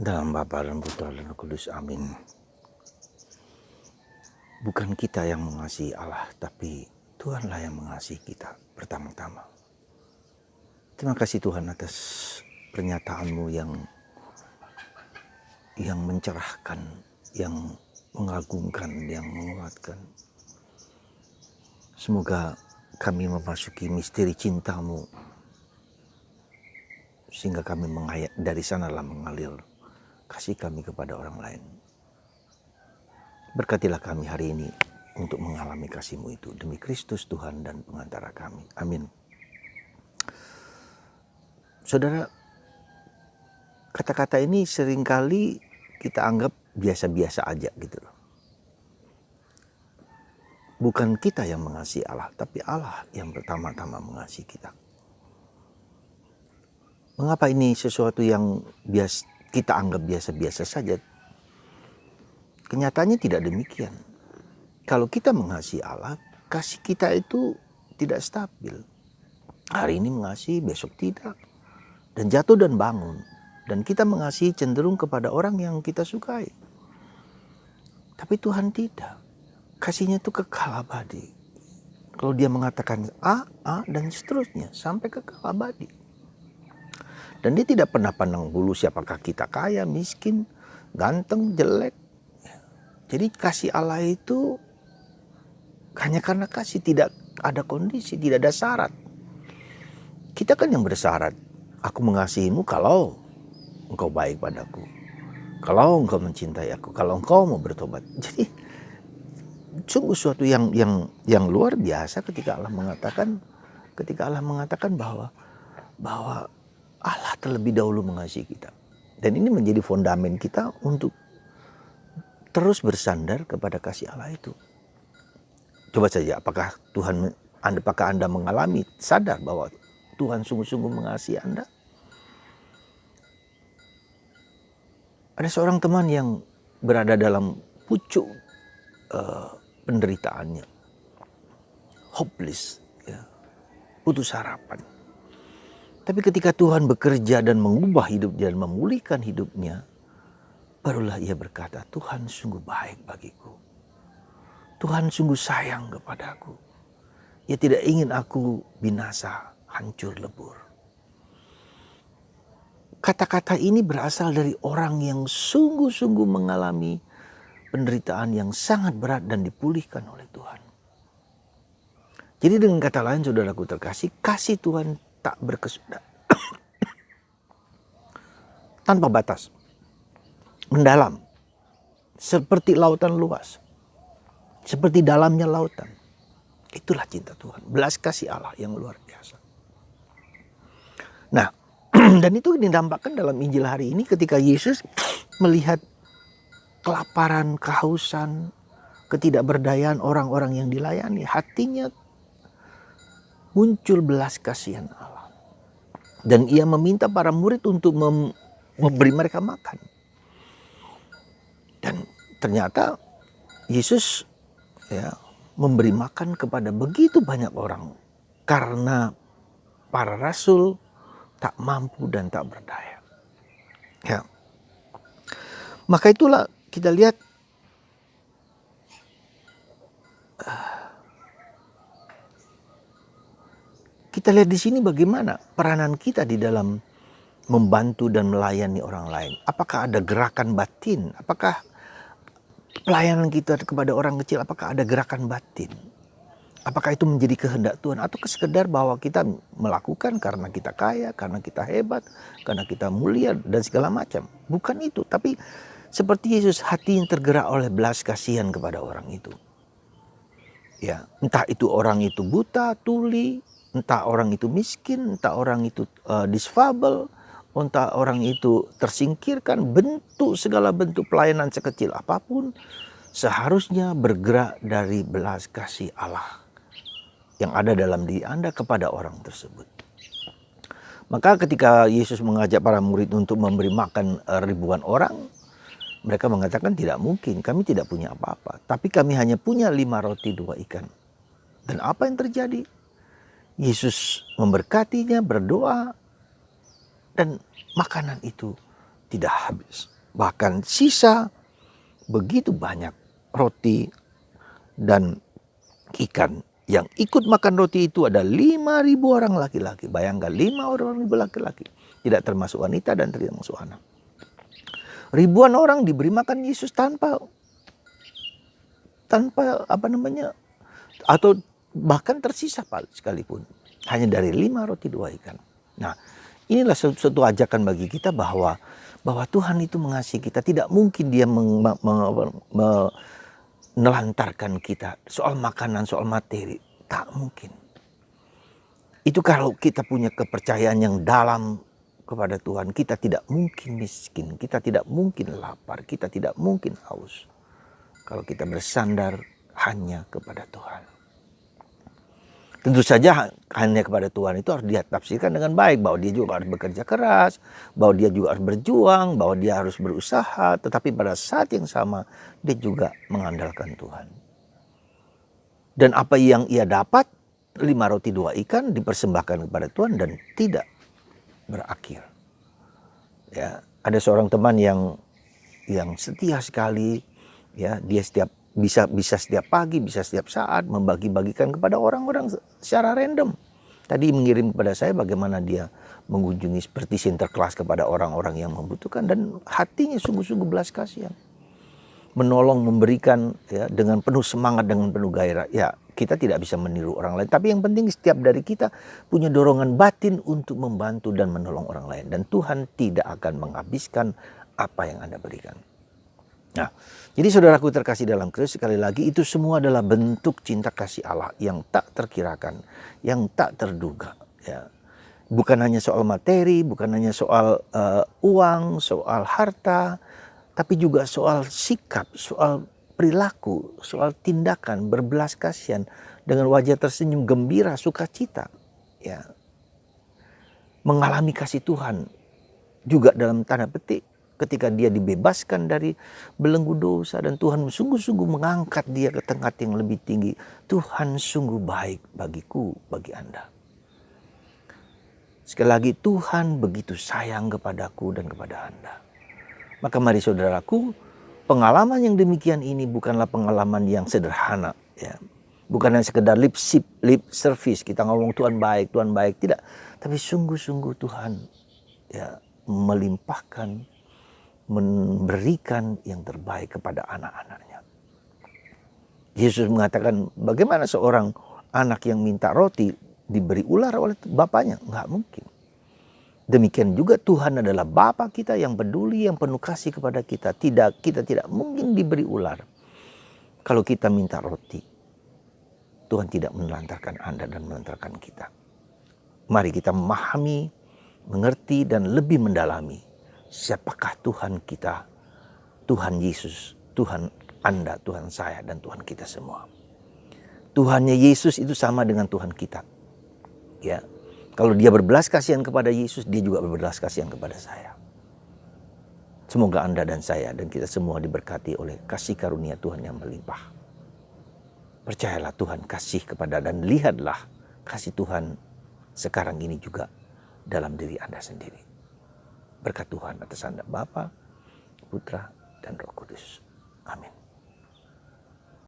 Dalam Bapa dan Putra dan Roh Kudus, amin. Bukan kita yang mengasihi Allah, tapi Tuhanlah yang mengasihi kita pertama-tama. Terima kasih Tuhan atas pernyataan-Mu yang mencerahkan, yang mengagumkan, yang menguatkan. Semoga kami memasuki misteri cinta-Mu, sehingga kami dari sanalah mengalir kasih kami kepada orang lain. Berkatilah kami hari ini untuk mengalami kasih-Mu itu. Demi Kristus Tuhan dan pengantara kami. Amin. Saudara, kata-kata ini seringkali kita anggap biasa-biasa aja gitu loh. Bukan kita yang mengasihi Allah, tapi Allah yang pertama-tama mengasihi kita. Mengapa ini sesuatu yang kita anggap biasa-biasa saja? Kenyataannya tidak demikian. Kalau kita mengasihi Allah, kasih kita itu tidak stabil. Hari ini mengasihi, besok tidak. Dan jatuh dan bangun. Dan kita mengasihi cenderung kepada orang yang kita sukai. Tapi Tuhan tidak. Kasihnya itu kekal abadi. Kalau dia mengatakan A, dan seterusnya. Sampai kekal abadi. Dan dia tidak pernah pandang bulu siapakah kita kaya, miskin, ganteng, jelek. Jadi kasih Allah itu hanya karena kasih, tidak ada kondisi, tidak ada syarat. Kita kan yang bersyarat. Aku mengasihimu kalau engkau baik padaku. Kalau engkau mencintai aku, kalau engkau mau bertobat. Jadi sungguh suatu yang luar biasa ketika Allah mengatakan bahwa Allah terlebih dahulu mengasihi kita. Dan ini menjadi fondamen kita untuk terus bersandar kepada kasih Allah itu. Coba saja, apakah Anda mengalami sadar bahwa Tuhan sungguh-sungguh mengasihi Anda? Ada seorang teman yang berada dalam pucuk penderitaannya, hopeless, putus harapan. Tapi ketika Tuhan bekerja dan mengubah hidup dia dan memulihkan hidupnya, barulah ia berkata, Tuhan sungguh baik bagiku. Tuhan sungguh sayang kepadaku. Ia tidak ingin aku binasa, hancur lebur. Kata-kata ini berasal dari orang yang sungguh-sungguh mengalami penderitaan yang sangat berat dan dipulihkan oleh Tuhan. Jadi dengan kata lain, saudaraku terkasih, kasih Tuhan tak berkesudahan. Tanpa batas. Mendalam, seperti lautan luas, seperti dalamnya lautan. Itulah cinta Tuhan, belas kasih Allah yang luar biasa. Nah, dan itu didampakkan dalam Injil hari ini ketika Yesus melihat kelaparan, kehausan, ketidakberdayaan orang-orang yang dilayani, hatinya muncul belas kasihan Allah. Dan ia meminta para murid untuk memberi mereka makan. Dan ternyata Yesus memberi makan kepada begitu banyak orang karena para rasul tak mampu dan tak berdaya. Ya. Maka itulah kita lihat di sini bagaimana peranan kita di dalam membantu dan melayani orang lain. Apakah ada gerakan batin? Apakah pelayanan kita kepada orang kecil, apakah ada gerakan batin? Apakah itu menjadi kehendak Tuhan? Atau sekedar bahwa kita melakukan karena kita kaya, karena kita hebat, karena kita mulia dan segala macam? Bukan itu, tapi seperti Yesus, hati yang tergerak oleh belas kasihan kepada orang itu. Ya, entah itu orang itu buta, tuli, entah orang itu miskin, entah orang itu disfabel, entah orang itu tersingkirkan, segala bentuk pelayanan sekecil apapun seharusnya bergerak dari belas kasih Allah yang ada dalam diri Anda kepada orang tersebut. Maka ketika Yesus mengajak para murid untuk memberi makan ribuan orang, mereka mengatakan tidak mungkin, kami tidak punya apa-apa. Tapi kami hanya punya 5 roti 2 ikan. Dan apa yang terjadi? Yesus memberkatinya, berdoa, dan makanan itu tidak habis. Bahkan sisa begitu banyak roti dan ikan. Yang ikut makan roti itu ada 5.000 orang laki-laki. Bayangkan 5.000 laki-laki. Tidak termasuk wanita dan tidak termasuk anak. Ribuan orang diberi makan Yesus tanpa atau bahkan tersisa sekalipun. Hanya dari 5 roti 2 ikan. Nah, inilah suatu ajakan bagi kita bahwa Tuhan itu mengasihi kita. Tidak mungkin dia menelantarkan kita soal makanan, soal materi. Tak mungkin. Itu kalau kita punya kepercayaan yang dalam kepada Tuhan, kita tidak mungkin miskin, kita tidak mungkin lapar, kita tidak mungkin haus. Kalau kita bersandar hanya kepada Tuhan. Tentu saja hanya kepada Tuhan itu harus dia tafsirkan dengan baik. Bahwa dia juga harus bekerja keras, bahwa dia juga harus berjuang, bahwa dia harus berusaha. Tetapi pada saat yang sama dia juga mengandalkan Tuhan. Dan apa yang ia dapat, 5 roti 2 ikan dipersembahkan kepada Tuhan dan tidak berakhir. Ya, ada seorang teman yang setia sekali, ya, dia bisa setiap pagi, bisa setiap saat membagi-bagikan kepada orang-orang secara random. Tadi mengirim kepada saya bagaimana dia mengunjungi seperti Sinterklas kepada orang-orang yang membutuhkan dan hatinya sungguh-sungguh belas kasihan. Menolong, memberikan, ya, dengan penuh semangat, dengan penuh gairah. Ya, kita tidak bisa meniru orang lain, tapi yang penting setiap dari kita punya dorongan batin untuk membantu dan menolong orang lain, dan Tuhan tidak akan menghabiskan apa yang Anda berikan. Nah, jadi saudaraku terkasih dalam Kristus, sekali lagi itu semua adalah bentuk cinta kasih Allah yang tak terkirakan, yang tak terduga. Ya. Bukan hanya soal materi, bukan hanya soal uang, soal harta, tapi juga soal sikap, soal perilaku, soal tindakan, berbelas kasihan dengan wajah tersenyum gembira, sukacita. Ya. Mengalami kasih Tuhan juga dalam tanda petik. Ketika dia dibebaskan dari belenggu dosa dan Tuhan sungguh-sungguh mengangkat dia ke tingkat yang lebih tinggi. Tuhan sungguh baik bagiku, bagi Anda. Sekali lagi, Tuhan begitu sayang kepadaku dan kepada Anda. Maka mari saudaraku, pengalaman yang demikian ini bukanlah pengalaman yang sederhana. Ya. Bukan hanya sekedar lip service, kita ngomong Tuhan baik, tidak. Tapi sungguh-sungguh Tuhan, ya, melimpahkan, memberikan yang terbaik kepada anak-anaknya. Yesus mengatakan, bagaimana seorang anak yang minta roti diberi ular oleh bapaknya? Enggak mungkin. Demikian juga Tuhan adalah Bapa kita yang peduli, yang penuh kasih kepada kita. Kita tidak mungkin diberi ular. Kalau kita minta roti, Tuhan tidak menelantarkan Anda dan menelantarkan kita. Mari kita memahami, mengerti, dan lebih mendalami siapakah Tuhan kita, Tuhan Yesus, Tuhan Anda, Tuhan saya, dan Tuhan kita semua. Tuhannya Yesus itu sama dengan Tuhan kita. Ya, kalau dia berbelas kasihan kepada Yesus, dia juga berbelas kasihan kepada saya. Semoga Anda dan saya dan kita semua diberkati oleh kasih karunia Tuhan yang melimpah. Percayalah Tuhan kasih kepada, dan lihatlah kasih Tuhan sekarang ini juga dalam diri Anda sendiri. Berkat Tuhan atas Anda, Bapa, Putra, dan Roh Kudus. Amin.